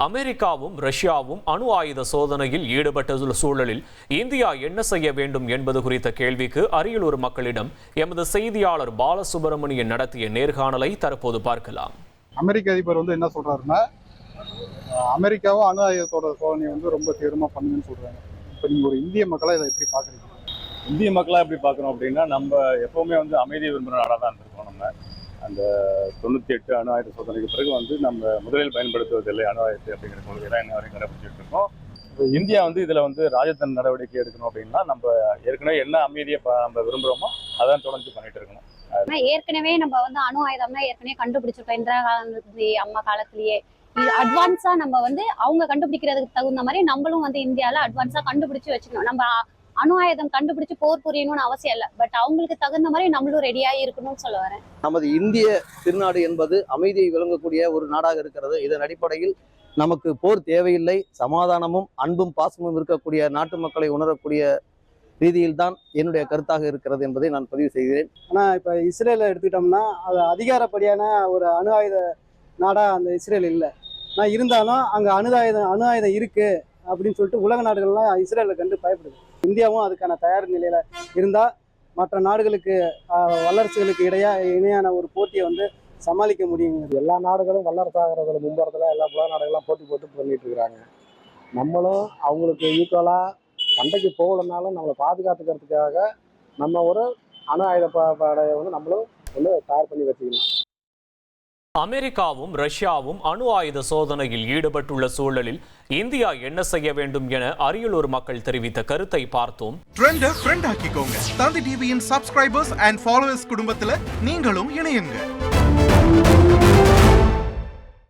அமெரிக்காவும் ரஷ்யாவும் அணு ஆயுத சோதனையில் ஈடுபட்டுள்ள சூழலில் இந்தியா என்ன செய்ய வேண்டும் என்பது குறித்த கேள்விக்கு அரியலூர் மக்களிடம் எமது செய்தியாளர் பாலசுப்ரமணியன் நடத்திய நேர்காணலை தற்போது பார்க்கலாம். அமெரிக்க அதிபர் என்ன சொல்றாருன்னா, அமெரிக்காவும் அணு ஆயுதத்தோட சோதனையை ரொம்ப தீவிரமா பண்ணுங்கன்னு சொல்றாங்க. இப்போ நீங்க ஒரு இந்திய மக்களா இதை எப்படி பாக்குறீங்க? இந்திய மக்களா எப்படி பார்க்கணும் அப்படின்னா, நம்ம எப்பவுமே அமைதியை விரும்புகிற நாடாக தான் இருந்திருக்கோம். நம்ம அந்த 98 அணு ஆயுத சோதனைக்கு பிறகு நம்ம முதலில் பயன்படுத்துவதில்லை அணு ஆயுதத்தை அப்படிங்கிற கொள்கை தான் இன்ன வரைக்கும் கடைபிடிச்சிட்டு இருக்கோம். இந்தியா இதுல ராஜதந்திர நடவடிக்கை எடுக்கணும் அப்படின்னா, நம்ம ஏற்கனவே என்ன அமைதியை நம்ம விரும்புகிறோமோ அதான் தொடர்ந்து பண்ணிட்டு இருக்கணும். ஏற்கனவே நம்ம அணு ஆயுதம்னா ஏற்கனவே கண்டுபிடிச்சிருக்கோம். இந்திரா காந்தி அம்மா காலத்திலேயே அட்வான்ஸா நம்ம அவங்க கண்டுபிடிக்கிறதுக்கு தகுந்த மாதிரி நம்மளும் இந்தியாவில் அட்வான்ஸா கண்டுபிடிச்சு வச்சுக்கணும். நம்ம அணு ஆயுதம் கண்டுபிடிச்சு போர் புரியணும்னு அவசியம் இல்லை, பட் அவங்களுக்கு தகுந்த மாதிரி நம்மளும் ரெடியா இருக்கணும்னு சொல்ல வரேன். நமது இந்திய திருநாடு என்பது அமைதியை விளங்கக்கூடிய ஒரு நாடாக இருக்கிறது. இதன் அடிப்படையில் நமக்கு போர் தேவையில்லை, சமாதானமும் அன்பும் பாசமும் இருக்கக்கூடிய நாட்டு மக்களை உணரக்கூடிய ரீதியில் தான் என்னுடைய கருத்தாக இருக்கிறது என்பதை நான் பதிவு செய்கிறேன். ஆனால் இப்போ இஸ்ரேலை எடுத்துக்கிட்டோம்னா அது அதிகாரப்படியான ஒரு அணு ஆயுத நாடாக அந்த இஸ்ரேல் இல்லை. நான் இருந்தாலும் அங்கே அணு ஆயுதம் இருக்கு அப்படின்னு சொல்லிட்டு உலக நாடுகள்லாம் இஸ்ரேலை கண்டு பயப்படுது. இந்தியாவும் அதுக்கான தயார் நிலையில இருந்தால் மற்ற நாடுகளுக்கு வல்லரசுகளுக்கு இணையான ஒரு போட்டியை சமாளிக்க முடியும். எல்லா நாடுகளும் வல்லரசாகிறதுல மும்பரத்தில் எல்லா உலக நாடுகள்லாம் போட்டு பண்ணிட்டு இருக்கிறாங்க. நம்மளும் அவங்களுக்கு ஈக்குவலாக சண்டைக்கு போகலனாலும் நம்மளை பாதுகாத்துக்கிறதுக்காக நம்ம ஒரு அணு ஆயுத படையை நம்மளும் தயார் பண்ணி வச்சுக்கணும். அமெரிக்காவும் ரஷ்யாவும் அணு ஆயுத சோதனையில் ஈடுபட்டுள்ள சூழலில் இந்தியா என்ன செய்ய வேண்டும் என அரியலூர் மக்கள் தெரிவித்த கருத்தை பார்த்தோம். ட்ரெண்ட் ஆக்கிக்கோங்க. தந்தி டிவியின் சப்ஸ்கிரைபர்ஸ் அண்ட் ஃபாலோவர்ஸ் குடும்பத்தில் நீங்களும் இணையுங்க.